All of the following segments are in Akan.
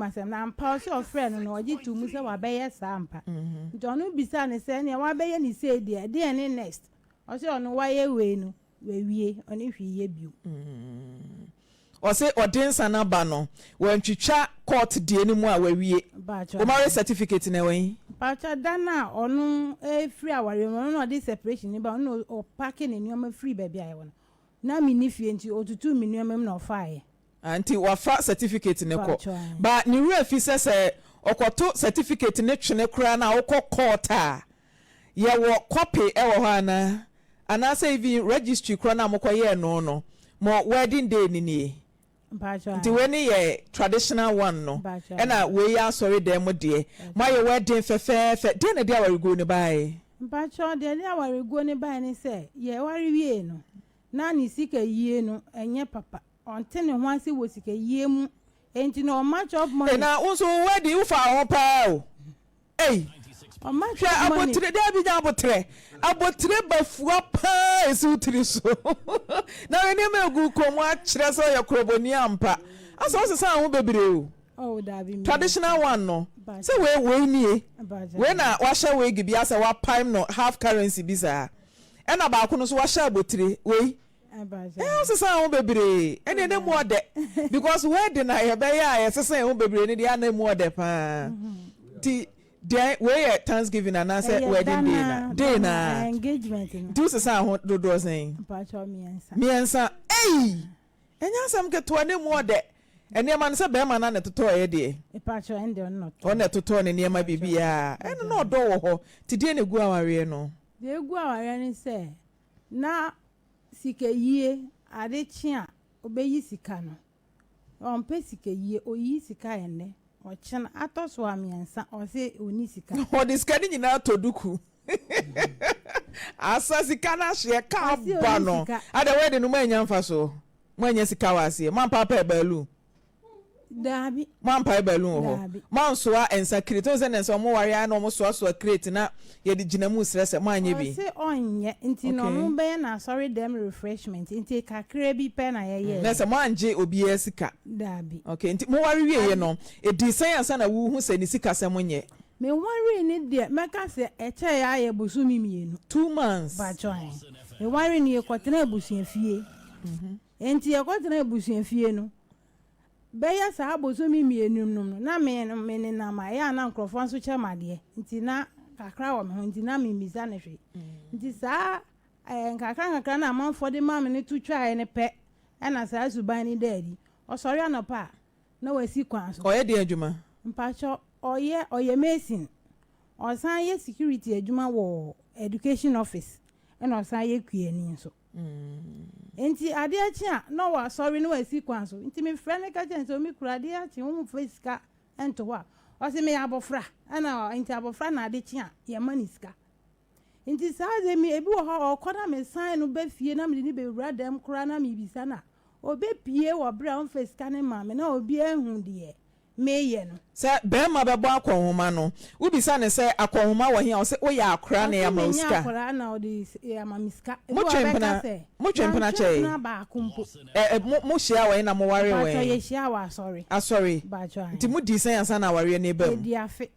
masem na ampa so friend no ogi tu mu se wa be ye sampa ntono bisa ne se ne wa be ye ni se de ne next o se ono wa ye we no we wie oni hwiye bio o se odinsa na ba no we ntwitwa court die ni mu a we wie o marriage certificate na wen pacha dana onu free aware no the separation ni ba onu o packing ni o ma free baby aye won na mi ni fie nti otutu mi nuamem na ofae anti wafa certificate ne ko ba ni ru afi se okoto certificate ne twene kura na okọ court a ye wo copy e wo ha ana say even registry kura na mokoye no mo wedding day ni nti we ni ye traditional one no e na we ya sorry dem de my wedding fe dey na dey aware go ni bai mpacho dey aware go ni bai ni say ye ware wie no na ni sika yie no enye papa onte ne ho ase wo sika yie mu enti no match of money na unso wedding ufa ho pa o o match of money abotre dey bi nya abotre bafua pa esu tiri so na we ne megu komo a kire so ye kroboni ampa aso se san ho bebre o da bi traditional one no say we nie we na wa hye we gibi asa wa pime no half currency bisa e na ba ko no so wa hye abotre we se san ho bebre ene ne mo de because wedding na ye be ya se san ho bebre ne dia na mo de pa ti dey we Thanksgiving and answer wedding day na engagement do se san ho dodo sen pacho miensa enya sam ke to ne mo de ene ma se be ma na toto ye de pacho ende on na toto ne ne ma bibia ene no do wo ho ti de ne gu aware no de gu aware ni se na sika yie ade chia obeyi sika no on pe sika yie oyi sika ene o chena atoso amiensa o se oni sika o diska ni nyina toduku asa sika na hye ka ba no ade we de no manya mfa so manya sika wase man papa ebalu dabi man pa ebalu ho man so a ensa create se nenso mo ware na mo so create na ye de gina mu stress manya bi se onye nti no mo be na sorry them refreshment nti kakra bi pe na ye na se manje obi esika dabi okay nti mo ware wie ye no e di science na wu hu se ni sika se monye me ware ni de meka se eche ya ye busumi mienu 2 months ba join me ware ni ekotena ebusuan fie nti ekotena ebusuan fie no beya sa abosumi mienu no na me na ma ya na nkrofo so chemade nti na kakra wo me ho nti na me miza ne hwe nti sa kakra na amanfo de ma me ne tutwa ne pe na sa suban ni dadi osori anopa na wasi kwan so oye de adwuma mpacho oye medicine osan ye security adwuma wo education office na osan ye kuani so enti ade achi a no wa sorry no wasi kwan so enti me friend ka chen so me kura ade achi wo face ento wa o se me abofra na enti abofra na ade chi a ye maniska enti sa ze mi ebi wo ho okoda me sign no ba fie na me ni be wura dem kura na me bisa na obe pie wo bra on face ka ne ma me na obi ehun de meye no se be ma be bo akonhoma no ubisa ne se akonhoma wo hia o se wo ya akra na ya mauska akra na o de ya mamiska mo twempena che na ba kumpo mo hia wo na mo ware we ba ye hia wa sorry ba jo nti mo di sen ansa na ware ne ba e di afi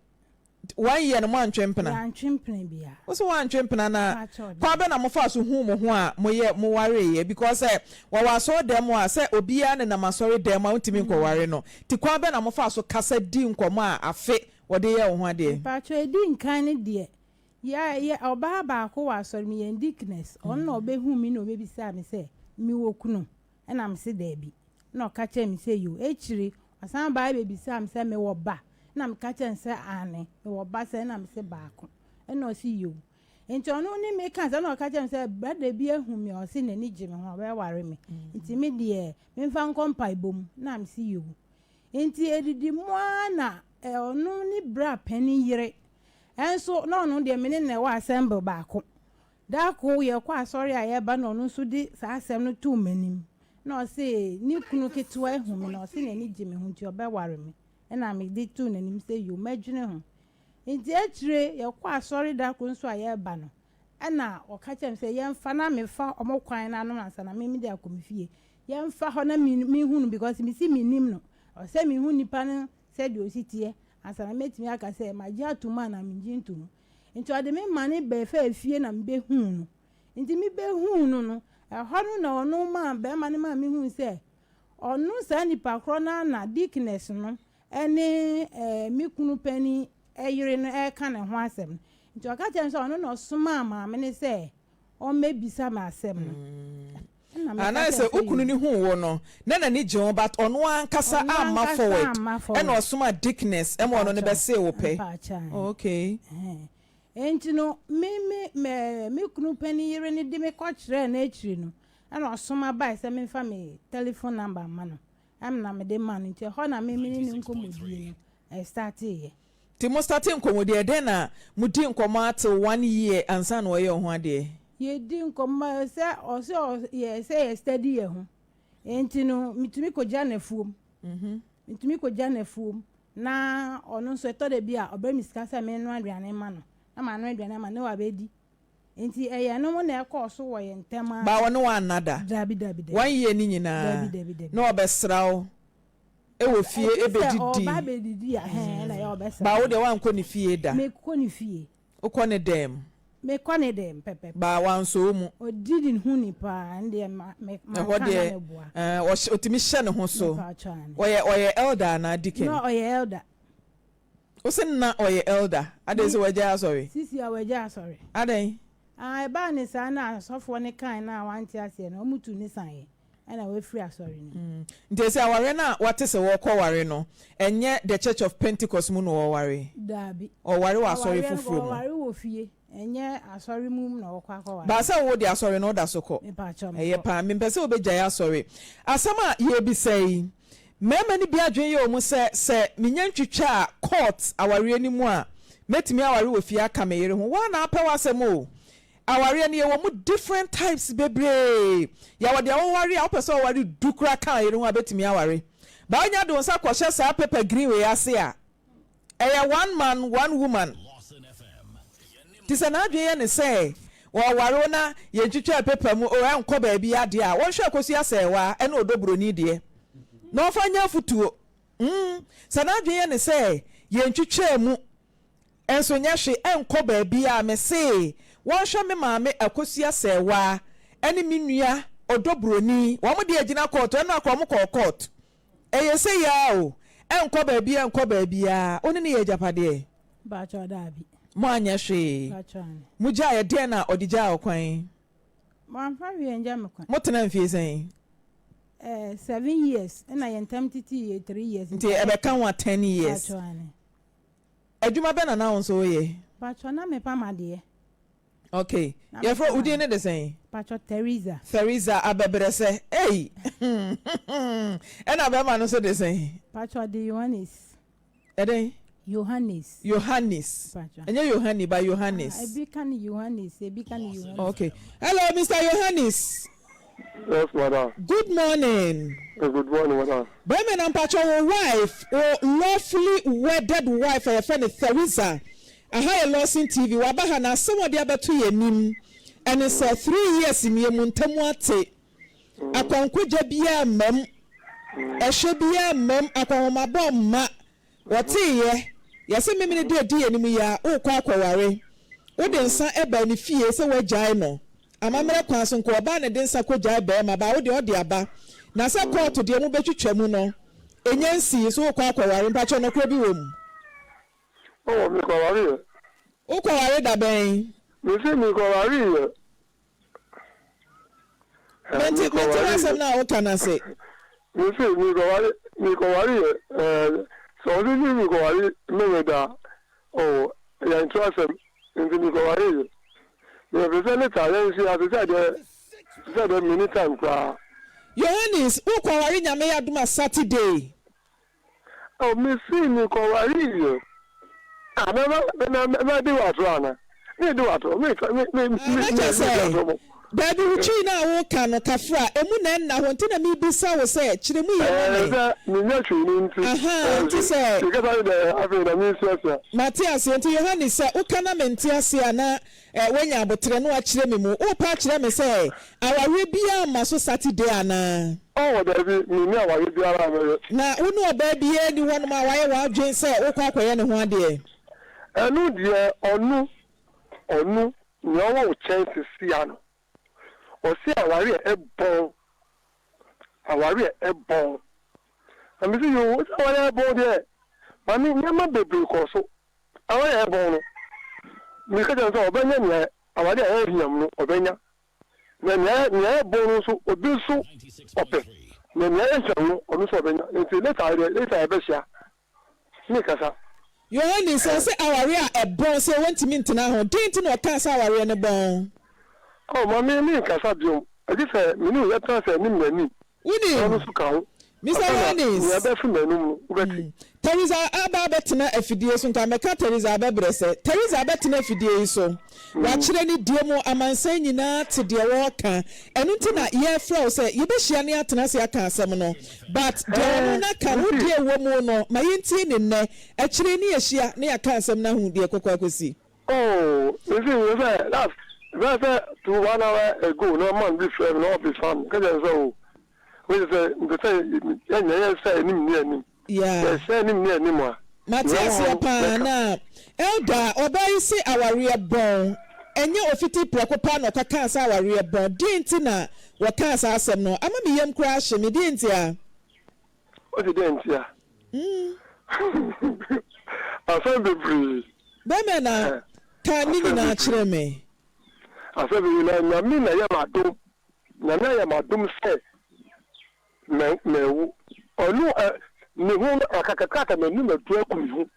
1 year no mo antwempena ya antwempena bia wo so antwempena na kwa be na mo fa so hu mo ho a mo ware ye because wa wa so dem a se obia ne na masori dem a untimi nko ware no ti kwa be na mo fa so kasa di nkomo a afi wo de ye wo ho ade pa cho edi nkan ne de ya oba ba ko wa sorry me indigness on no be hu mi no be bisa me se mi wokunu na me se da bi na o ka che me se yo echiri asan ba be bisa me se me wo ba na me ka che nse ane me wo ba se na me se ba ko na o si yo enti ono ni me kan se na o ka che me se brother bi ehu mi o si na ni gye me ho be ware me enti me de me mfa nkompa ibom na me si yo enti edidi mo na ono ni bra pani yire enso no no de me ne wa assemble ba ko da ko ye kwa sorry aye ba no no so di sa asem no tu manim na o se ni kunu ketwa ehu me na o se na ni gye me ho nti obe ware me na me di tu nanim se yo madwene ho nti atire ye kwa sorry da ko nso aye ba no na o ka chem se ye mfa na me fa omokwan na no ansa na me de akomfie ye mfa ho na me hu no because me si me nim no o se me hu nipa no said you sit as I met me aka say my dear to man am jintu nti ade me mane be fa afie na mbe hu no nti me be hu no ɛhɔ no na ɔno ma be mane ma me hu say ɔno sa nipa kro na dickness no ɛne me kunu pani ɛyere no ɛka ne ho asɛm nti ɔka kyɛn so ɔno na ɔsoma ma me ne say o mebisa ma asɛm no ana say ukunu ni hu wo no na ni je but ono ankasa amma forward and osoma dickness e mo ono ne be say wo pe okay enti no me kunu pani yere ni de me ko kire na akiri no ana osoma bai say me fa me telephone number ma no am na me de man nti ho na me ni nkomodie no start ye ti mo start nkomodie de na mudi nkomo ate 1 year ansa na wo ye ho ade ye di nkomma se o ye se study ye ho enti no mitumi ko gya na fuom mitumi ko gya na fuom na ono so to de bia obra misika se me no aduane ma no na ma no aduane ma ne wa bedi enti eye no mo na ekọ so wo ye ntema ba wo no wa nada dabi 1 year ni nyina na obesrawo e wo fie e bedidi o ba bedidi ya na ye obesra ba wo de wa nko ni fie da me ko ni fie o ko ne dem me kwane dem pepe ba wanso mu o didin hu ni pa ande me otimi hye ne ho so oye elder na diken no oye elder o se na oye elder ade se waja sorry sisi a waja sorry ade ba ni sa na sofo ne kan na wanti ase na omutu ni san ye ana we free sorry ni nte aware na wate se wo kọ ware no enye the Church of Pentecost mu no wo ware dabi o ware wa sorry fufuru mu ware wo fie enye asori mum na okwa kwa ba sa wo di asori no da soko eye pa me pese obegya ya asori asama ye bi sei mema ni bi adwen ye o mu se menya ntwitwa court aware ni mu a metimi aware wo fie aka me yere ho wa na apɛ wasem o aware ni ye wo mu different types bebre ya wo de aware a opese aware dukura kan yere ho abetimi aware ba nya do nsa kwɔhye sa paper green we ase a eye one man one woman tisa na adwen ye ne se wo waro na ye ntwitwa paper mu o enko ba bi ade a won hwe akosi asewa ene odobroni de na ofanya futuo sa na adwen ye ne se ye ntwitwa mu enso nya hwe enko ba bi a me se won hwe me maame akosi asewa ene minua odobroni wo mo de agina court ene akwa mo court eye se ya o enko ba bi a oni ne ye japade ba cha dabi mo anya hwe mu gya ye de na odigya okwan mo amfa wi enja me kwan mo tena mfie sen 7 years na ye ntam titi 3 years nti ebe kan wa 10 years adwuma be na na won so ye ba cha na me pamade okay ye fro udi ne de sen ba cha Teresa abebre se ei ena be ma no so de sen ba cha de Johannes eden Johannes enye Yohani ba Johannes ebika ni Johannes okay hello Mr. Johannes. Yes, madam. Good morning. Good morning, madam. Women and your wife, or lawfully wedded wife, your friend Teresa. I had a Lawson TV. Wabahana, some of the other 2 years, and it's 3 years in your Muntamuate. I can't quit a beer, mum. I should be a mum. I can't my bomb, ma. What's ye? Yes, a minute, dear, enemy, oh, quackaway. What then, son, a benefit, so we're gyno. Amamere kwanso nko oba ne densa kogya be ma ba wo de odi aba na sa court de mu betwitwa mu no enyansi so kwa akwaware mpacho no kro bi wo mu oh mi kwaware o kwaware da ben mi se mi kwaware menti wasem na o kana se mi se mi kwaware so do mi kwaware me da oh ya intrasem mi kwaware the representative challenge has said a minute time. Johannes, who kwawari nyame ya duma Saturday? Oh, me see me kwawari. Ah, never do what run. Me do what me. Baby, uchi na wo kano kafra emu na na ho ntina mi bisa wo se kire mu ye wona me nya twi ni nti nti se because the afi na mi sia Matias nti Yohani se ukana menti ase ana wenya abotre no a kire me mu wo pa kire me se aware bia ma so Saturday ana Oh, baby, me now I be around. Na unu baby any one ma why wa dwen say wo kwa kwaye ne ho ade. Enu de onu no wo chance see ano. O see aware ebon. And me say you what aware ebon there. Mami nyama bebre ko so. Aware ebon no. Me ka jan so obenya ni aware ehriam no obenya. Na nya ebon so obi so ope. Na nya ehriam no onu so obenya. Nti later ebesia. Me kasa. Yohani say aware ebon say wantimi ntena ho. Dinti na oka say aware ne bon. Oh, mami me kasa biom. I just say me no yet say ni mani. Wini. Onu so ka ho. Mr. Yanis. Ya be fu manu mu. Teresa aba betena afidie so nka meka Teresa aba brese. Teresa betena afidie so. Wa kire ni die mu amansan nyina te de wo ka. Enu nti na ye frɛ say ye be hia ne atena se aka asɛm no. But de na ka wo die wo mu no ma yenti ne nne. A kire ni ye hia ne aka asɛm na hu die kokwa kosi. Oh, you see, that's 1 hour ago. No man be friend, no be fam. Cause so, we say ni. Yeah. Say ni mo. Matias pa na elda obai si aware bon enye ofiti prekopa no kaka sa aware bon dinti na waka sa asem no ama me yam kura hye me dinti a o de dinti a afa bebre be me na ka ni na kire me afa be na mi na ya madum se me onu me hu akakaka me nu madu akumi hu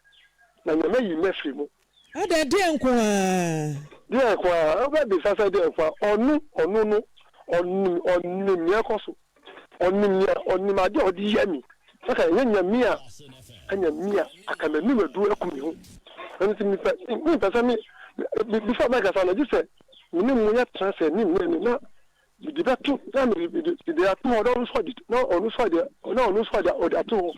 na nyame yi mefi mu ada de enko a de enko a oba bi sasa de enko onu mi ekoso onu ma de odi yami saka nyami a anyami a akame nu madu akumi hu nti mi pesa mi before my gasa na just say mi ni mu ya transfer ni na the better they are two or so did no onu so dia or that two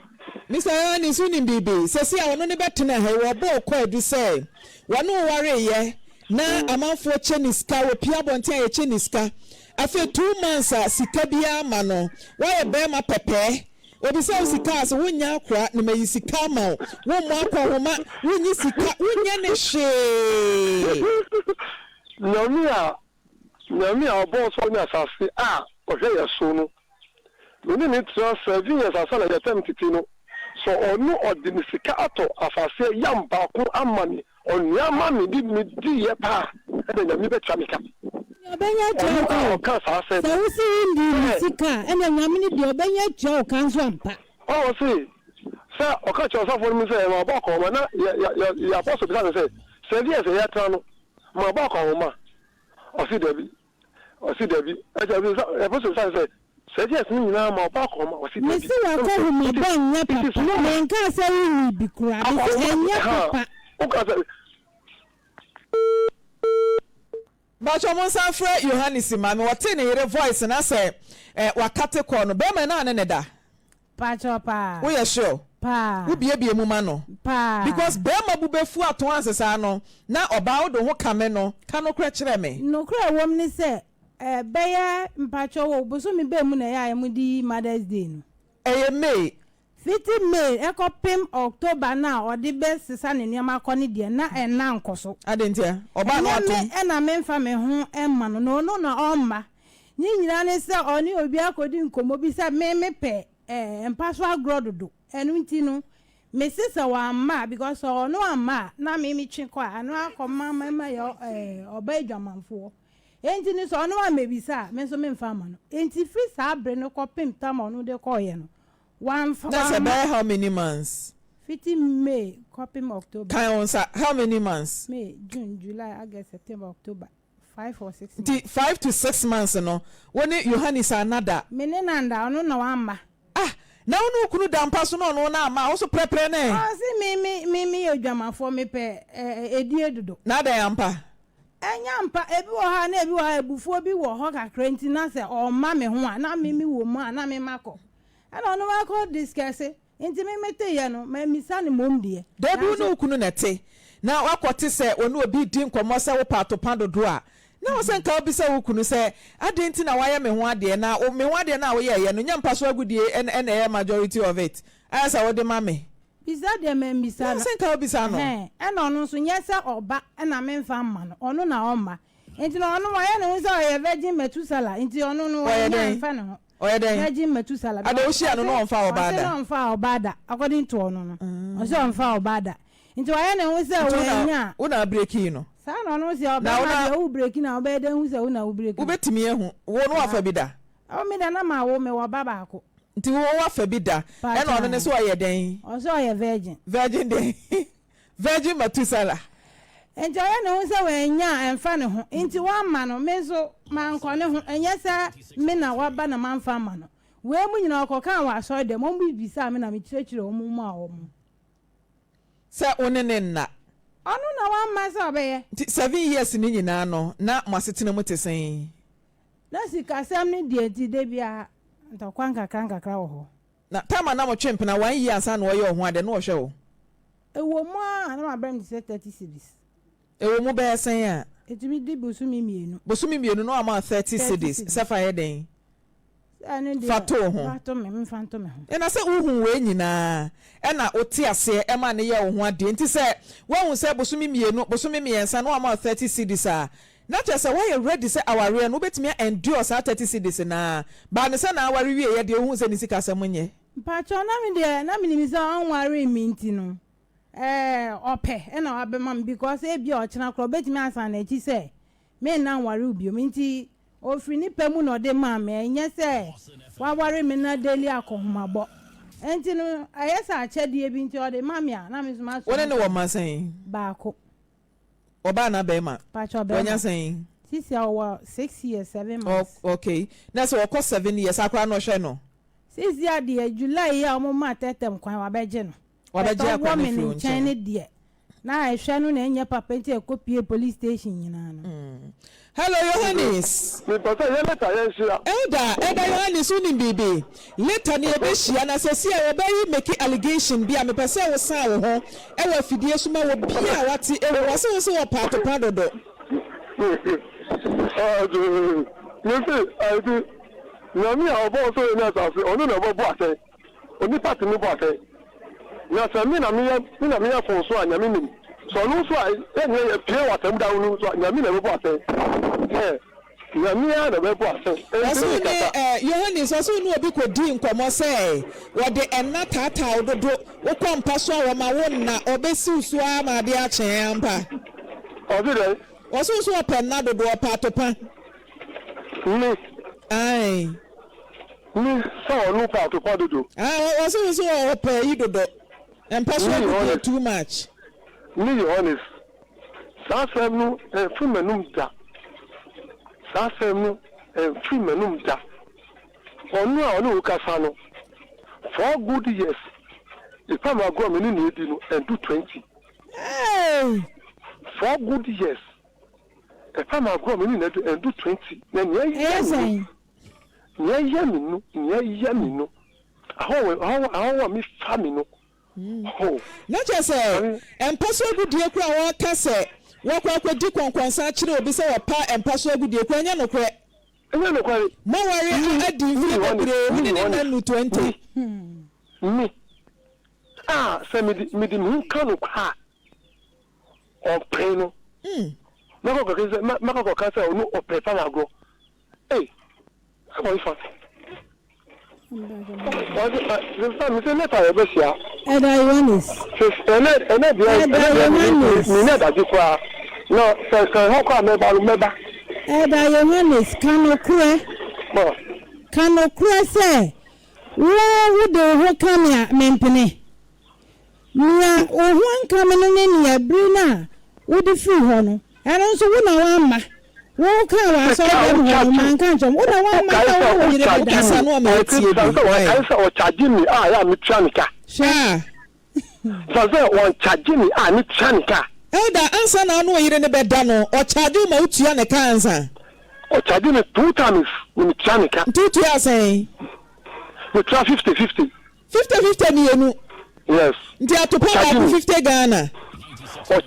Mr. Yanis uni bibi sesi a ono ne betena he wo bo kwa edu say wonu ware ye na amanfo cheniska wo pia bonten ye cheniska afi 2 months a sika bia ma no wa be ma pepe obi say sika so wonya akra na mayi sika ma wo mo akwa ho ma wonyi sika wonya ne hwe Nyami a boss on asase a ohwe ye so no no ni tra 7 years asala ya tem titino so onu odinisika ato afase yamba ko amani onyama mi di ye pa e de nyami be tramika obenya twa ka sa se so si ndi sika e na nyami ni di obenya twa o kan so ampa oh si sa o ka twa so for mi se ma ba ko ma na ya boss bi say 7 years ya tra no ma ba ko ma o si debi aja bi e bo so say say yes ni na ma ba ko ma o si debi mi si wa ko ma ba nya papa me nka say ni bi kura bi enya papa o ka say ba chomo sanfre Yohanis Maame wote ne yere voice na say wakate ko no be ma na ne da pa chopa wo ye sure pa wo bie mu ma no pa because be ma bu be fu ato ansesa no na oba wo do ho kame no ka no kra kire me no kra wom ni say beye mpacho wo boso mi be mu na ya mu di Mother's Day no May 50 May ekopim October na odi be sisa ne niam akone de na ena nkoso adentia oba no atom na memfa me ho emma no na omma nyi nyina ne se oni obi akodi nkomo bi se me pe mpaso agrododo enu nti no me sisa wa amma because ono amma na me twi kwa anu akoma mama yo oba adwamanfo enti ni so ono wa me bisa me so me mfa ama no enti free sa abre no kopim tam ono de koye no that's about how many months 50 May kopim October can on sa how many months May June July August September October 5 or 6 months 5 to 6 months no woni Yohanis another me ne nanda ono na wa amma na onu kunu dampa so no na ama wo so prepare ne si me adwamanfo me pe edi edudo na da yampa enya mpa ebi wo ha na ebi wo ha ebufuo bi wo ho kakra nti na se o ma me ho a na me wo mu a na me mako ana no mako discuss nti me mete ye no ma misa ne mom de da bi no kunu nete na wakote se onu obi di nkomo se wo pato pando do a na wo senka obisa wo kunu se adenti na waya me ho ade na me ho ade na wo ye no nyampa so agudie and majority of it asa wo de mame bisa de me bisa na senka obisa no na onu so nyese oba na me mfa mma no onu na oma enti no onu waya no so ye virgin metusala enti onu no waya mfa no oye den virgin metusala ada wo hia no no mfa obada no mfa obada according to onu no o so mfa obada enti waya no so wanya wo na breaki no sa no no se obada de wo breaki na obeda hu se wo na wo breaki ubetimi ehu wo no afa bi da o mi da na ma wo me wo baba ako nti wo wafa bi da e na ono ne so oye den o so oye virgin den virgin matusala enti oye no se wanya emfa ne ho enti wa ma no me so man ko ne ho enye sa me na wa ba na man fa ma no we mu nyina okoka wa so de mo bi bisa me na me kirekire o mu a o mu se onene na onu na wa ma se obeye 7 years ni nyina no na masetena mu tesen na sikasam ni die ti de bia ntokwan kakra wo ho na tama na mo twempena 1 year ansa na oye ho ade na wo hwe wo ewo mu a na ma bram di 30 cedis ewo mu be sen a etimi di bosumi mienu no ama 30 cedis safa heden ane di fato ho fato me ho ena se uhun we nyina ena oti ase e ma ne ye wo ho ade nti se won se bosumi miensa no ama 30 cedis a na chese why you ready say aware no betimi endure sa 30 cedis na ba ne se na aware wie ye de ohun se ni sika se munye mpacho na me de na me ni se onware mi nti no ope ena wa be mam because e bia o chena kro betimi asan na echi se me na nware ubio mi nti ofri ni pemu no de ma me enye se wa ware me na daily akohumabo enti no ayesa achede bi nti o de ma me a na me so ma so wone ne wo masen baako oba na be ma pacho be wonya sen sisi awo 6 years 7 months okay na so wako 7 years akra no hwe no sisi ade July ya omo ma tetem kwan wa beje no wabeje akwa na fi onche de na ehwe no na enye papa nti ekopie police station nyina no hello Yohanes me pata ye leta ye hia elda Yohanes uni bibi leta ni ebe hia na sesi e ebe yi make allegation bi a me pese wo san wo ho e wa fidie suma wo bia wati e wo se wo se wo pato padodo I do Nami obo so na sa se onu na bo ase oni party ni bo ase na se mi na mi ya fon so anya mi ni so no so enye ye pie watam da unu so anya mi na bo ase nami ya na bo ase waso ni Yohanes waso ni obi ko di nkomo se wo de enna tata ododo wo kwampa so wo ma wo na obesi usu ama de a chen ampa obi de waso so openna dodo pato pa ni ai ni so no pa to pa dodo waso so open yi dodo empa so do too much ni Yohanes sa semnu fumenum da sa semnu fumenum da onu a onu ka sa no 4 good years if am go me ni edi no and do 20 4 good years if am go me ni and do 20 na ni ya mi no aho mi fa mi no ho na chese empaso agudie kura wo kase wo kwa di konkonsa kire obi se wo pa empaso agudie kura nya no kure mo wari adi fi bebre ni na nu 20 mi se mi di mu kanu kwa o pe no mako kase onu o pe pa na go Comment il fait? Je sais pas, je sais pas. Eda Yohanes. Elle bien. D'accord quoi? Non, c'est encore meba. Eda Yohanes kanokure. Bon. Kanokure se. Wo do ho kamia mempene. Na ohwan kamene ne ya brina. Wo di fi ho no. Eno nso wo na wa ma. Wo ka wa so dem ho man kan chom wo na wa ma ka wo yire da sa no ma tie bi I say o charge me ya mi tranika sha so say o charge me mi tranika elda ansa na no yire ne be da no o charge ma utua ne kansa o charge me 2 times mi tranika tutu asen we try 50 ni enu yes nti atopa 50 Ghana o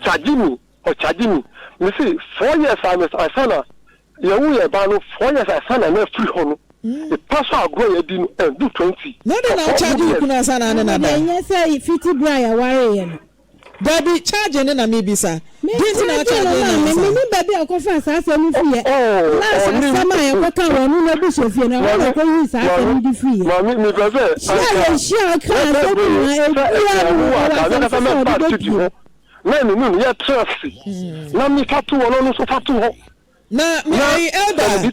charge me me see 4 years I sana you are no 4 years I sign and free honor. The pastor grow your din and do 20. No, they not charge you kuna sana na na. Yes, say 50 bra worry. They be charging na me bisa. This na charge me baby akofa asase mu fie. Last sama e ko kan wonu na bu sofie na wonu ko hu asase mu di fie. Mami mi pese. Shia kan so bi na no ya trust. Na mi fatu wono no so fatu ho. Na my elder.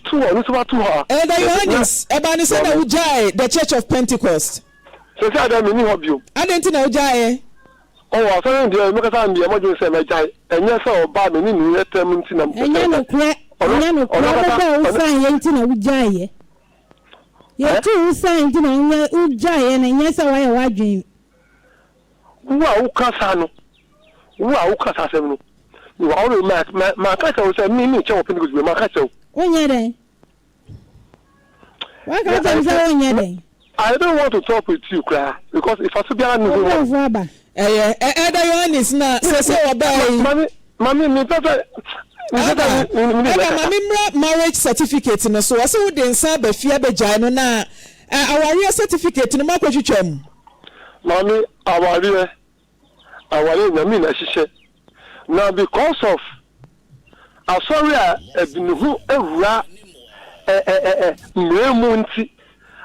Elder Yohanes, ebani say na ujai the Church of Pentecost. So say ada me ni hobby. Adenti na ujai. Oh, I say dey make say am dey emergency say me jai. Enye say oba me ni ni etem nti na. Enye no kure. Enye no kure ba usan ye nti na ujai ye. Ye tu usan nti na ujai ye na enye say wa ye wadwen. Wo ukasa no. Wo ukasa sem no. You already my catcher say me che open go my catcher. Onye den. Why can't you say onye den? I don't want to talk with you, Kra, because if I see be an Elder Yohanes na say oba. Mami me papa. Mami marriage certificate no so say we dey nsa ba fia be jai no na aware certificate no makotwetwam. Mami aware na me na hihye. Now because of sorry ebinuhu ewura mremunti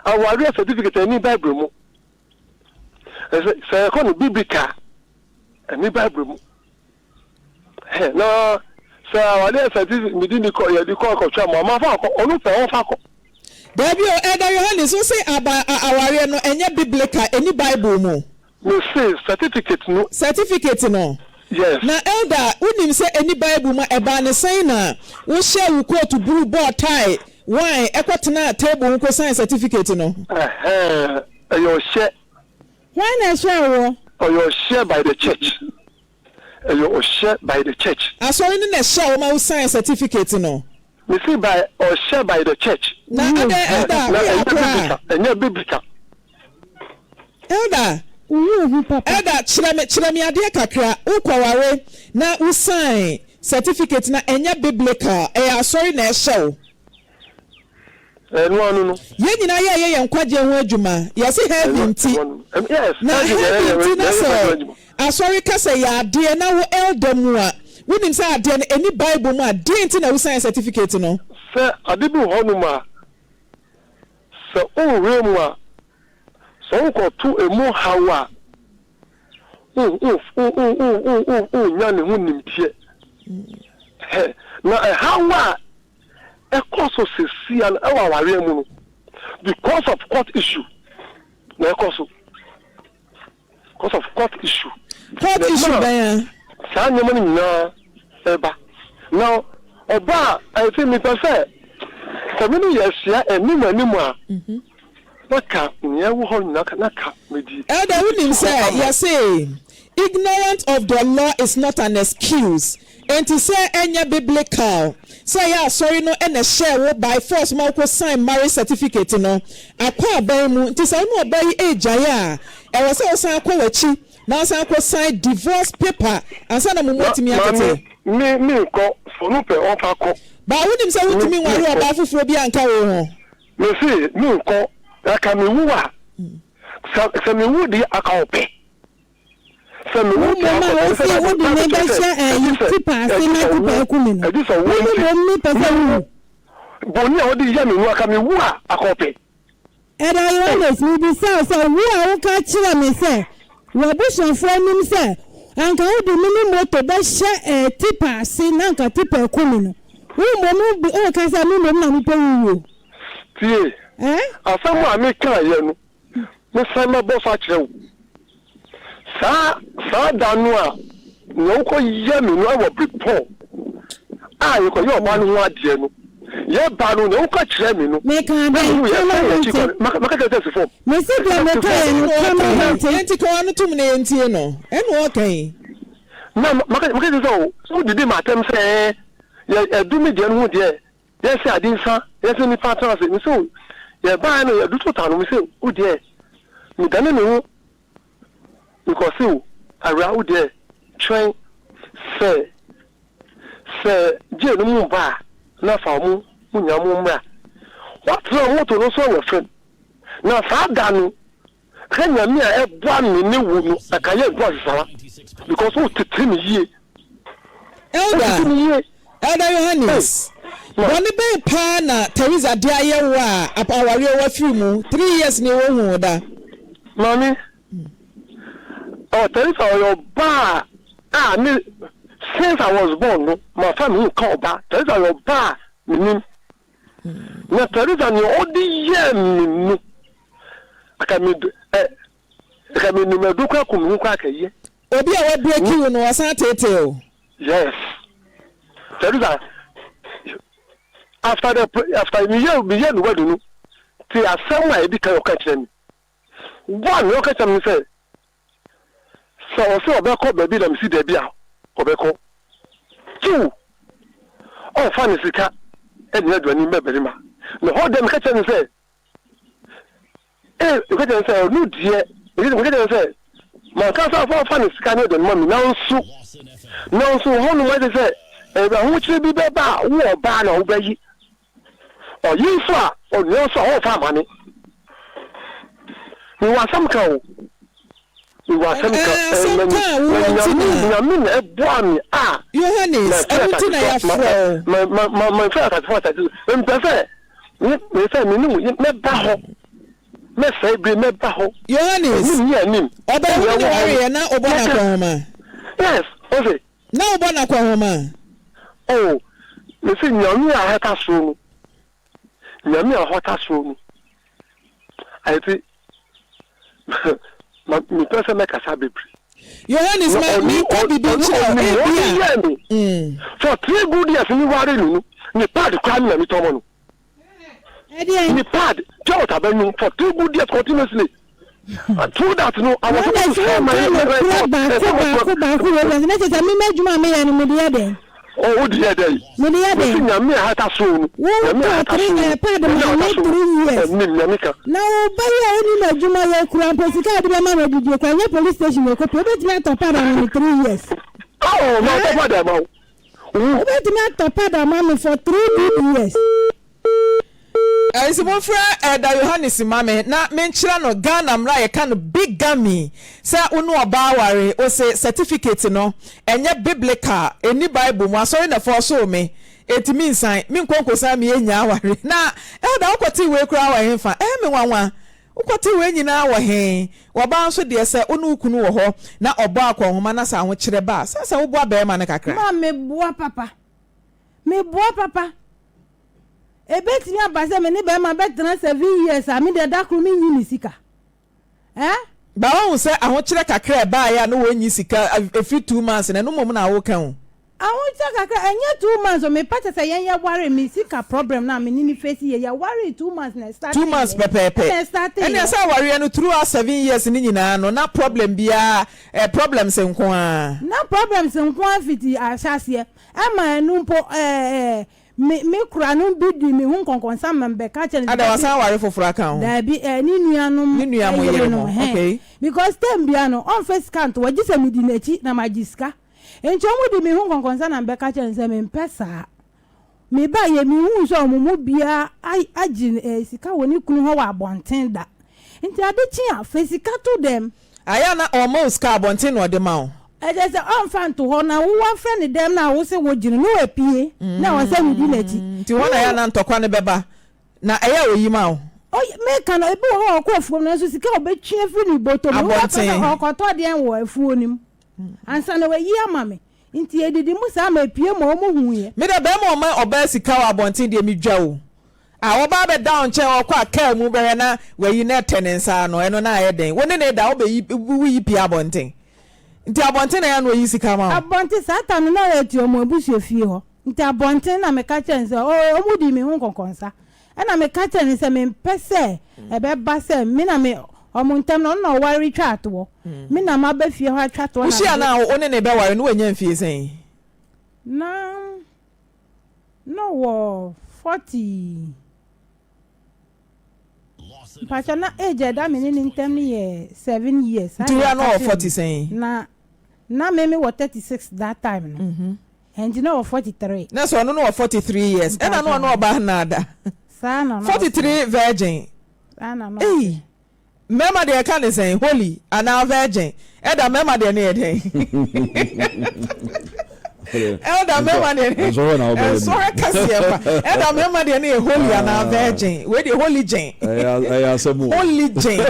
awari certificate any bible mu say ko no biblical any bible mu no say awari certificate me di ko ya di ko twa ma fa ko onu pe on fa ko Debi o Elder Yohanes so say awari no enye biblical any bible mu me say certificate no yes. Na elder, unim say any Bible ma eba ne sign na wo share wo coat blue board tie why ekwatena table wo sign certificate no. Your share. Why na share wo? Or your share by the church. Your share by the church. Asori ni na share wo ma wo sign certificate no. Me see by or share by the church. Na elder, we biblical. Elder Elder chirami ade kakra ukwaware na usign certificate na enya biblical asori na ehyew no ye nyina ye nkwaje ho adwuma ye se heavy nti yes na heavy na so asori kasa ya ade na wo elder mu a wonim say ade na any bible mu ade nti na usign certificate no se ade bi ho no ma se o we mu a so ko tu emu hawa nyane hu nimtie na hawa ekoso sesia na aware mu no because of court issue na ekoso because of court issue then sa nyama ni na eba now oba I think me say community yesia enimu a naka nyewu ho naka medi elder unim say you say ignorance of the law is not an excuse and to say enya biblical say ya sorry no and share wo by force ma ko sign marriage certificate no akwa ban mu nti say no obai ejaya e wo say osan akwa wachi na osan akwa sign divorce paper ansa na mumu timi akete me ko so no pe on fa ko ba wonim say wutimi wari oba fufuro bi anka wo ho me see me ko aka me wu a se me wu di aka ope se me wu ma se wo di me be share tipa se na tipa ku me no me pese wu boni a odi ya me wu aka me wu a aka ope era Yohanes mi bi so wu a wo ka kire me se wo bushon fo nim se anka wo di me moto be share tipa se na anka tipa ku me no wo mo bi o ka sa me mo na me pe wu tie asamu ameka ye no me sama bo fa kire wo sa danu a no ko ye me no wo bripo ye ko yo ba no ade no ye ba no no ko kire me no me ka ba maka tete fo me se de me ka ye no kama enti ko anu tum na entie no enu okan na maka tete so didi matem se ye edu me de no de ye se adinsa ye se ni patron se ni so ye ba no ye du to tanu me se o de mi dane me ho because you are out there trying say je no mu ba na fa mu munyamu mra what want to know so your friend na fa danu kanya mi a eboa me ne wu no akaye boss sawa because who tete me yie elder Yohanes Boni be pa na Teresa de ayewa apawari owa fimu 3 years ni wo hu da mami Teresa your ba me since I was born no my family call ba Teresa your ba ni na Teresa ni odi ye ni akami ni meduka kumu kwa kaye obi a we break you no wasan tete o yes Teresa after me year no wadu no ti asema e bi kan o ka kire mi one o ka kire mi say so obeko baby na mi si da bia obeko two o fa ni sika e ni aduani mbebere ma no hold them ka kire mi say o ka kire say no die e ka kire say ma ka fa ni sika ni de mo mi na nso ho no ma de say e ba hu kire bi be ba wo ba na wo ba yi o yi fa o ni so o fa ma ni we want some cow we want some Yohanes everything I have my friend has what I do in perfect me say me no me ba ho me say be me ba ho Yohanes oba wo area na obo na kwa homa yes okay na obo na kwa homa oh me say nyami a hata so nyami a hata so I think me person make a sabi. Yohanes me ko bibi for 3 good years ni ware nu ni pad kwa mi tomo no ni pad jota benu for 2 good years continuously through that no I was supposed to say my oh dear day me dey dey nyame hata so no nyame hata so no pad me 3 years na ba ya oni na juma ya kura posika de ma na didi kwa nya police station ko pe bet me to pad me 3 years oh no to pad ma bet me to pad ma me for 3 years Isi mo fra da Yohanes mame na menchira no Ghana mra ye kan big gami sa unu oba ware o se certificate no enye biblical eni bible mo asori na for so me etimi nsan mi nkonkosa me enya ware na da okoti we kura wa hemfa me wanwa okoti we nyina wa he woba nso de se unu kunu wo ho na oba akwahoma na sa ho kire ba sa wo bo aba ma na kakra ma me boa papa ebeti mi abase me ni be ma betena 7 years ami de dakru mi nyi sika ba won se ahokire kakra ba ya no wonyi sika every 2 months na no mom na wo kan ahokire kakra enye 2 months o me pata se yen ya ware mi sika problem na me ni face ye ya ware 2 months na start 2 months pepepe ene sa ware no through 7 years ni nyina no na problem bia problems nko a na problems nko afiti asase ama enu mpo me kura no bidi me hu konkonsa membe ka che ada wasan ware foforo aka ho da bi ni nuanom okay because tem bia no on first count wagisa midi nachi na magiska encho mudi me hu konkonsa na membe ka che nse me mpesa me ba ye me hu so omumu bia agin sika woni kunu ho wa abonten da nti ade chi a fesika to dem aya na almost ka abonten no de ma o just on fan to ho na wo friend dem na wo se wo gine no apie na wo se midi nachi ti wona ya na ntokwa ne beba na eya oyima o me kan e bi ho ko afuo na so sika obetwi afiri ni boto no wo ko to de en wo afuo nim ansa na we yi ama me nti edidi mu sa ma apie ma o mu huye me de be ma oba sika wa abonten de mi dwa o a wo ba be down che o kwa ka mu be na we yi na tenensa no eno na aye den woni ne da wo be yi pi abonten nti abonten na ya no yi sika ma abonten satan na ya ti omo ebusu fie ho nti abonten na me ka chense o mu di me hu konkonsa na me ka chense me mpese e be ba se me na me omo ntem no wari twa ato me na ma ba fie ho atwa to na ushi na oni ne be wari no wanya mfie sen na no wo 40 Pacha na age da me ni ntem ni 7 years tu ya no 40 sen na me was 36 that time no and you know 43 na so no 43 years and I no oba na ada sana 43 virgin sana no eh mema de ka ne say holy ana virgin eda mema de ne eden elda mema de so kasiya elda mema de ne holy ana virgin we the holy jane holy jane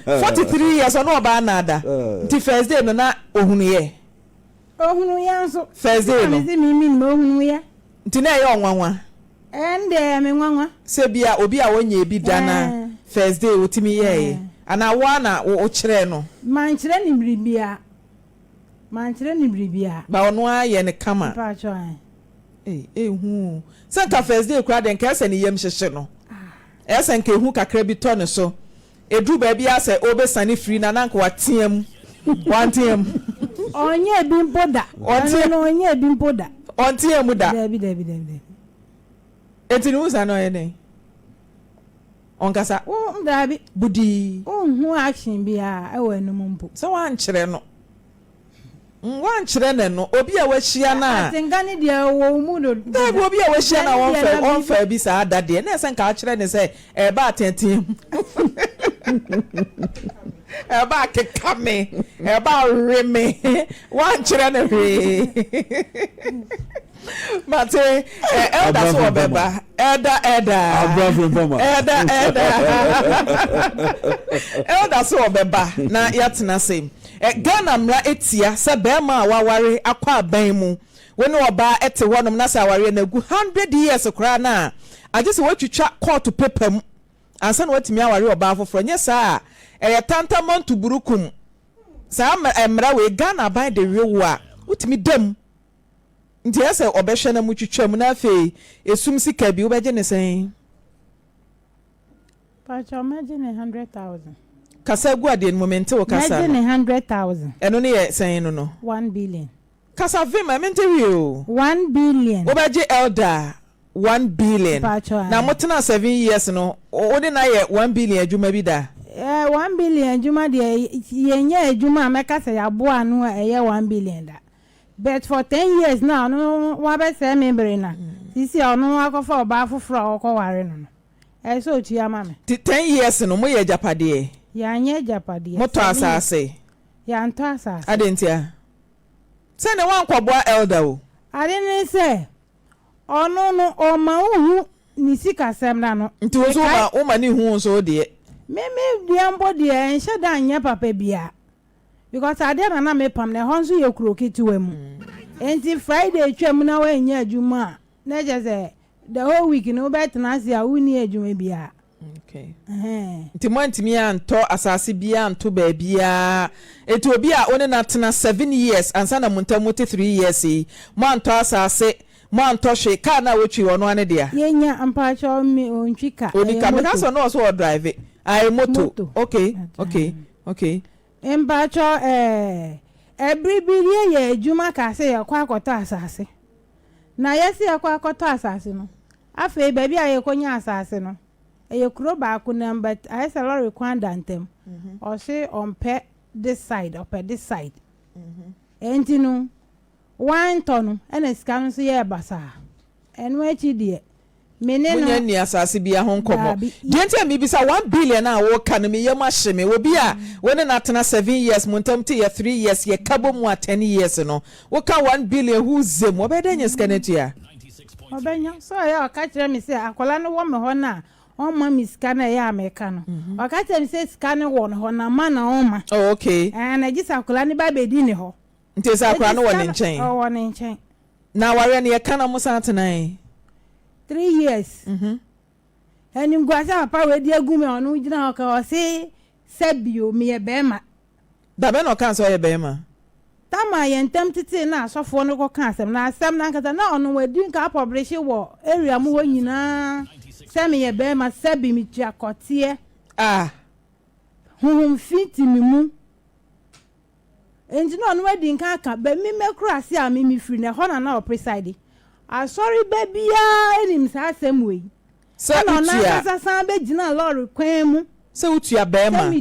43 years no oba na ada the first day no na ohunu ye nso first day no me ohunu ye ntina ye onwanwa ende me nwanwa se bia obi a wonye bi dana first day wotimi ye ana wa na wo kire no manchire ni bribia ba ono aye ne kama pa cho hu santa first day kura den ka se ne yem hyehye no esen ka hu kakra bi to ne so edu ba bia se obesane free na nanka watiam wantiam onye bi mpoda onye bi mpoda ontiam da debi etini usa no ye ne onkasa dabi budi hu action bia e wa no mpo so wan kire no wan kire ne no obi a wahia na atengani dia wo mu do dabi obi a wahia na won fa bi sa ada de na esen ka kire ne se e ba atentem e ba kekame e ba reme wan kire ne hwe mate elda so beba elda so beba na yatena sem Ghana mra etia se bema awaware akwa aban mu woni oba ete wonom na sa aware na gu 100 years kra na agese watwitwa court paper mu ansa na watimi aware oba afoforo nye saa tantamon to burukum saa mra we Ghana by the real a utimi dem nti ese obehwe na mutwitwa mu na afei esum sika bi obeje ne sen pacha imagine 100,000 kasa gu ade moment wo kasa imagine 100,000 eno ne ye sen no 1 billion kasa vima menterio 1 billion obeje elder 1 billion na motena 7 years no odi na ye 1 billion adwuma bi da 1 billion adwuma de yenye adwuma meka se ya bo anu eye 1 billion da. But for 10 years now, no wabe se membre na. Sisi ono akofa oba afoforo akoware no. So tu ya mame. 10 years no mo ye japade. Ya nye japade. Moto asase. Ya nto asase. Adentia. Se ne wan kwabwa elder o. Adene se ono no o ma uhu ni sika sem na no. Nti ozo o ma ni hu so de. Me diambo de enhye da anya papa bia. Because I didn't na me pam na honso ye kroketi wemu. Enti Friday twam na wa nya adwuma. Na je say the whole week no bet na sia uni adwuma bia. Okay. Nti montimi anto asase bia anto ba bia. Eti obi a one na tena 7 years ansa na montamu 3 years yi. Mo anto asase, mo anto hwe ka na wotwi wono ane dia. Yenya ampacho mi ontwika. Onika me ka so no so drive. Ai moto. Okay. Embacho ebribirie ye ejuma ka se ye kwa akọtọ asase na yesi ye kwa akọtọ asase no afa baby aye konya asase no eye kuro ba ku number I say lorry kwanda ntem o se on pe this side enti no one ton ena sika no so ye basa enu echi die meneno munya ni asase bia ho nkomo dientia mi bisa 1 billion a wo ka no me yema hyeme obi a woni na tena 7 years montam te ye 3 years ye kabo mu 10 years no wo ka 1 billion hu zem obeda nya scanetia obenya so ya ka kire mi se akola no wo me ho na on ma mi scanner ya ameka no o ka kire mi se scanner wo no ho na ma na on ma okay na gisa akola ni ba bedi ni ho ntesa akola no wo ne nchen o wo ne nchen na ware ne ye kana mo sa tenan 3 years. And you go as a power with your gumi on Ujina or say, Sebio, me a bema. Da ben no cancer a bema. Tama yen tempted na so for no cancer. Now, some Nankata no on we drink up of Brescia war area more you na. Semi a bema, Sebi me jacotier. Whom fit me moon. And you know, wedding kaka, but me make crassy a mimi free na hona now preside. Sorry baby him sa same way. So na sa be gina lorry kwan mu. So utua be ma.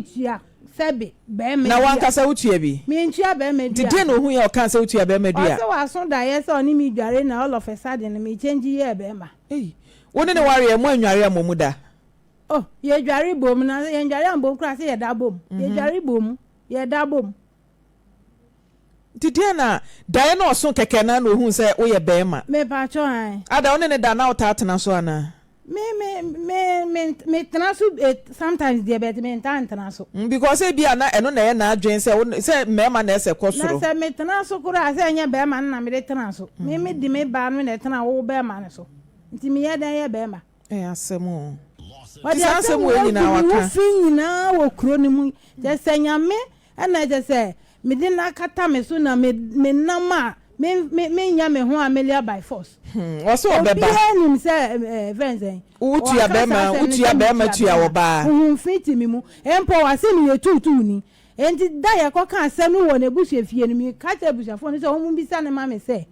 Sabi, Bam, na wan kasa utua bi. Me ntua Bam, Did no hu ya kan say utua Bam dia. So was so that yes on me dware na all of a sudden me change here Bam. Hey, woni ne ware mo anware amomu da. Oh, ye dware bom na ye dware ambom kra say ye da bom. Ye dware bom, ye da bom. Did na da na oso keke na no hu say wo ye Bam. Me pa cho an. Ada woni ne da na utatena so ana. Me tanaso sometimes dia bet me tanaso. Because e bia na eno na ye na adwen say mema na ese kosoro. Na say me tanaso kura say nya Bam na me tanaso. Me di me ba no na tana wo Bam ne so. Nti me ye dan ye Bam. Asemo. Odi asemo we nyina waka. Fi nyina wo kro ne mu. Je say nya me na je say me di na kata me so na me nama me nya me ho amelia by force. Waso obeba. Obi anim say friends eh. Utua Bam tua wo ba. Fiti mi mu. Empo wase mi yetutu ni. Enti da ye koka asem no wo na buhye fie ni mi ka cha buhafo ni say wo mu bisa ne ma me say.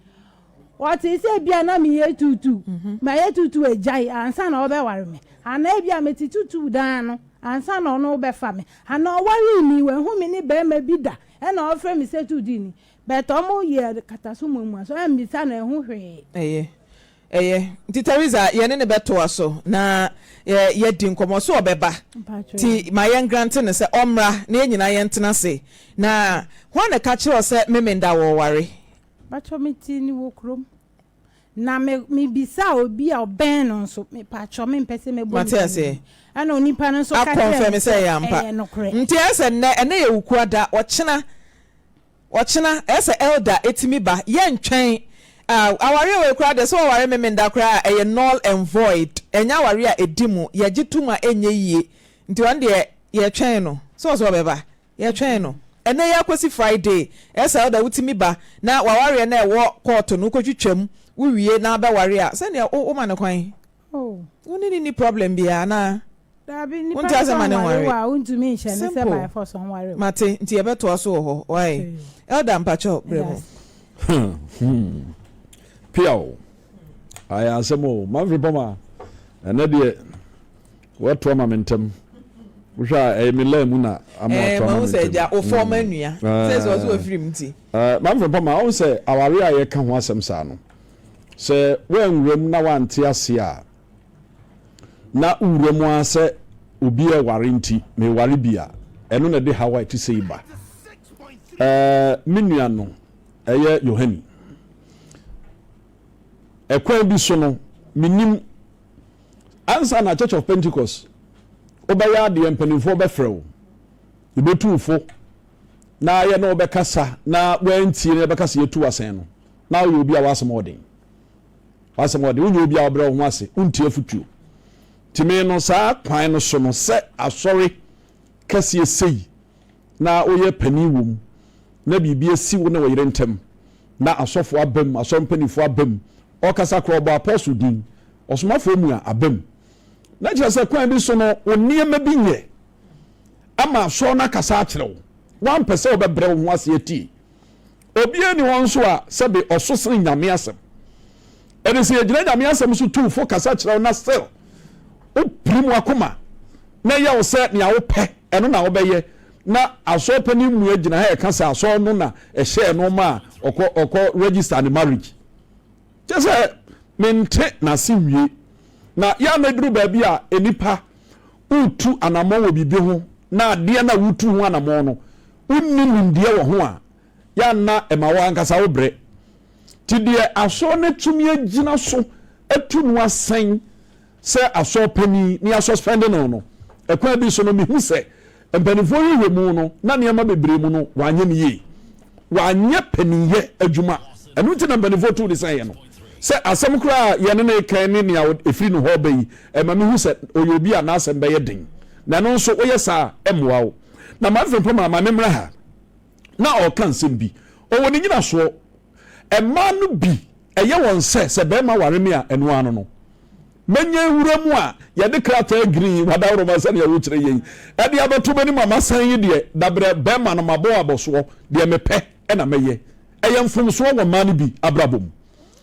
What is say bia na mi yetutu. Ma yetutu ejai ansa na obe ware me. Ana bia metitutu dan no ansa na ono obe fa me. Ana ware mi we hu mi ni be ma bi da. E na ofre mi say tu di ni. But omo ye kataso mu so em bisa na hu hwe. Nti Teresa ye ne beto aso na ye di nkomo so obeba ti ma ye grant ne se omra na ye nyina ye ntena se na ho na ka kire se memenda wo ware pacho meti ni wo krom na me bisa obi a oben no so me pacho me mpese me bo Matiase ana onipa no so ka kire confirm se ya mpa nti ese ne ye wukuada ochena ese elder etimi ba ye ntwen aware we kra de so aware memenda kra e null and void enya aware a edimu ye gituma enye yie nti wan de ye twen no so beba ye twen no ene ya kwesi Friday esa elder wutimi ba na waware na e wo court no kwetwetwam wuwie na ba ware a se ne o ma ne kwan woni ni problem bia na dabi ni pa so ware wa untumi nche ne se by force on ware mate nti ye beto so ho why elder mpacho bremo Piao. I asemo Maame Frimpomaa ene de wato momentum. Usha e milemu na amato. Mo se ja o forma nua. Se so so afrim ti. Maame Frimpomaa o se aware a ye ka ho asem sa no. Se wenwrem na wante ase a na urem ase obi e ware nti me ware bia eno na de Hawaii ti sei ba. Minua no eye Yohani ekwan bi so no minim ansa na Church of Pentecost obaya de empanifo be frew ibetufo na ye na obekasa na wantie na obekasa yetu asen no na yo obi a wasemodin unyo obi a obere ho ase untie futuo time no saa kwan no so no se asori kase sei na oye paniwum na bibia siwo na woyire ntem na asofo abam asompanifo abam okasa krobo apostle din osomafo mu a abam na kira se kwan bi so no oniema bi nye ama so na kasa akyerew wan pese obebre ho ase eti obi ani won so a sebe ososere nyame asem ene se yegina nyame asem so tu fo kasa akyerew na still o primu akoma na ye wo se ne a wo pe eno na wo beye na aso pani mu agina ha kasa aso no na ehye no ma okọ register the marriage just mente na siwie na ya meduru ba bi a enipa utu anamọ wo bibi ho na ade na wutu ho anamọ no unni ndie wo ho a ya na emawa ankasa wo bre ti de aso ne tumi agina so atu no asan se aso pani ni aso spending no ekwa bi so no mi hu se empanifo yiwe mu no na niam bebre mu no wanye ne yi wanye paniye adwuma enu ti na empanifo tu de san ye no se asem kura ye ne kan ne nia efiri no ho bayi ma me hu se oyobi a na asem be ye den na no so oye sa emwa wo na Maame Frimpomaa ma memra ha na o kan sem bi o woni nyina so ema no bi eye won se be ma ware me a enu ano no menye wuramu a ye de krata green wadawro ma se ne ya wukyere yen e de abeto bani mama san yi de dabre be ma no mabo aboso de mepe e na meye eye mfomso wo ma no bi abrabom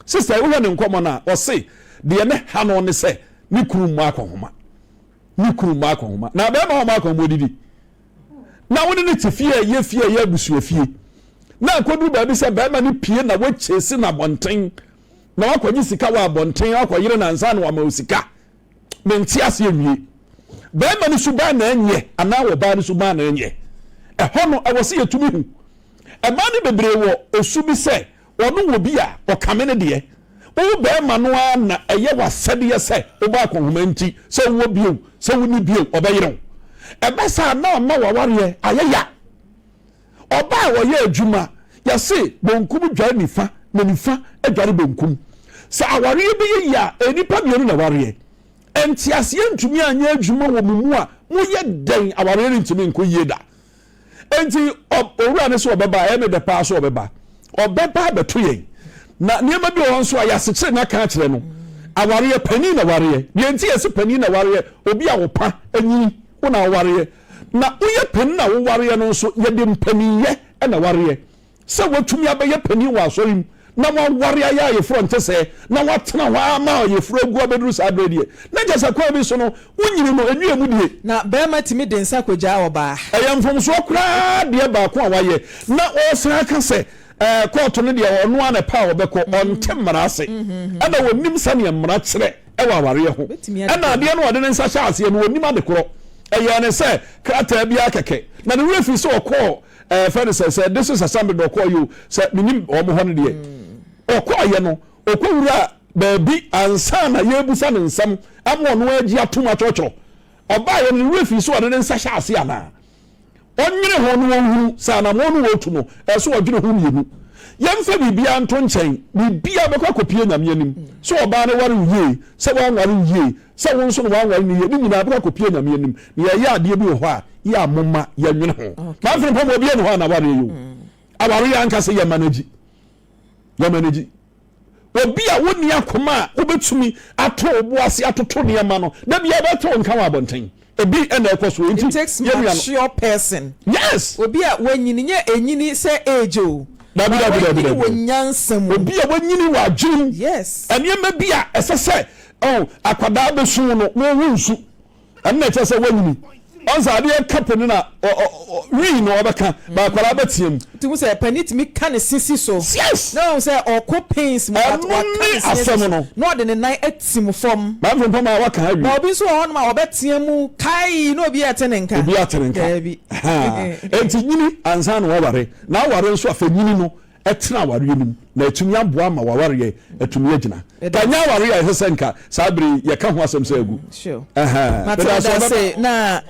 sister wo ne nkomo na o se de ne ha no ne se ni kuru mu akonhoma na be ma ho ma akonhoma didi na woni ne tifie ye fie ye abusu fie na akodu ba bi se ba ma ne pie na wachesi na bonten na wakɔgye sika wa bonten akɔyere na nsa na wa ma sika menti ase awie ba ma ne suba na enye ana wo ba ne suba na enye ɛhɔ no ɛwɔ se yɛtumi hu ɛma ne bebree wɔ osu bi sɛ ɔno wɔ bi a ɔkame ne deɛ wo ba ma no na ɛyɛ wasɛde yɛ sɛ wo ba akɔhoma nti sɛ wo bio sɛ wo ni bio ɔbɛyere ɛbɛsa na ɔma waware ayɛya ɔba a wɔyɛ adwuma yɛse bonkum dware nifa na nifa adware bonkum sɛ awareɛ bi yɛ ya enipa mienu na wareɛ enti aseɛ ntumi anya adwuma wɔ mu a moyɛ dɛn awareɛ no ntumi nkɔ yie da enti owura ne so ɔbɛba ɛyɛ ne dɛ paa so ɔbɛba bɛto yɛn na nneɛma bi wɔ nso a yɛasekyere na ka kyerɛ no awareɛ pani na wareɛ deɛ nti yɛse pani na wareɛ obi a wopa anyini wo na wareɛ na woyɛ pani na wowareɛ no nso yɛde mpaniyɛ na wareɛ sɛ watumi abɛyɛ pani wɔ asɔre mu na waware ayɛ ayɛforo nte sɛ na watena hɔ ama ayɛforo agu abɛduru saa berɛ deɛ na gye sɛ kwan bi so no wonyini no anwia mu die na bɛrima tumi de nsa kɔgyaa ɔbaa ɛyɛ mfomsoɔ koraa deɛ baako a wayɛ na ɔsan ka sɛ kɔɔto no deɛ ɔno ana pa a wɔbɛkɔ ɔnte mmara ase ɛna wɔnim sɛneɛ mmara kyerɛ ɛwɔ awareɛ ho ɛna adeɛ no wɔde ne nsa hyɛ aseɛ no wɔnim ade korɔ ɛyɛ ne sɛ krataa biara kɛkɛ na ne werɛ firi sɛ ɔkɔɔ fɛn sɛ this is assembly dɔ ɔkɔɔ yi sɛ menim ɔmo hɔ no deɛ ɔkɔɔyɛ no ɔkɔwura baabi ansa na yɛbusa ne nsɛm ama ɔno agye atom atwɔtwɔrɔ ɔbaayɛ no ne werɛ firi sɛ ɔde ne nsa hyɛ ase anaa ɔnyere hɔ no wɔhunu sɛ anammɔ no wɔtu no ɛso ɔdwene ho mmienu yɛmfa biribiara nto nkyɛn biribiara bɛkɔ akɔpie nyame anim sɛ ɔbaa no ware yie sɛ woanware yie sɛ wo nso no woanware no yie ne nyinaa bɛkɔ akɔpie nyame anim na yɛyɛ adeɛ bi wɔ hɔ a yɛ amoma yɛnwene ho maamfiri mpɔ ma obiɛ ne hɔ a naware yɛ aware yɛ anka sɛ yɛmanagyi obi a wonni akoma a wobɛtumi ato wo ase atoto nneɛma no da bia bɛtɔ nka wɔ abɔnten ebi ɛna ɛkɔ so it takes mature person yes obi a wɔnyini nyɛ enyini sɛ age o dabi wɔ nyansam obi a wɔnyini wɔ adwene yes nneɛma bi a ɛsɛ sɛ akwadaa bɛsu no wɔwu nsu ɛnna ɛkyɛ sɛ wɔnyini ɔnsa adeɛ kapo no na wii na ɔbɛka baakwadaa bɛteɛ mu timu sɛ pani tumi ka ne sisi so yes na sɛ ɔkɔ pains mu waka ne asɛm no na ɔde ne nan atim fam maamfiri mpɔma a waka awie na obi nso wɔ hɔ nom a ɔbɛteɛ mu kai na obi ɛte ne nka enti nyini ansa na wɔware na aware nso afa nyini no ɛtena awareɛ no mu na atumi aboa ma wawareɛ atumi agyina kanya awareɛ a ɛsɛ sɛ nka saa bere yɛka ho asɛm sɛ agu na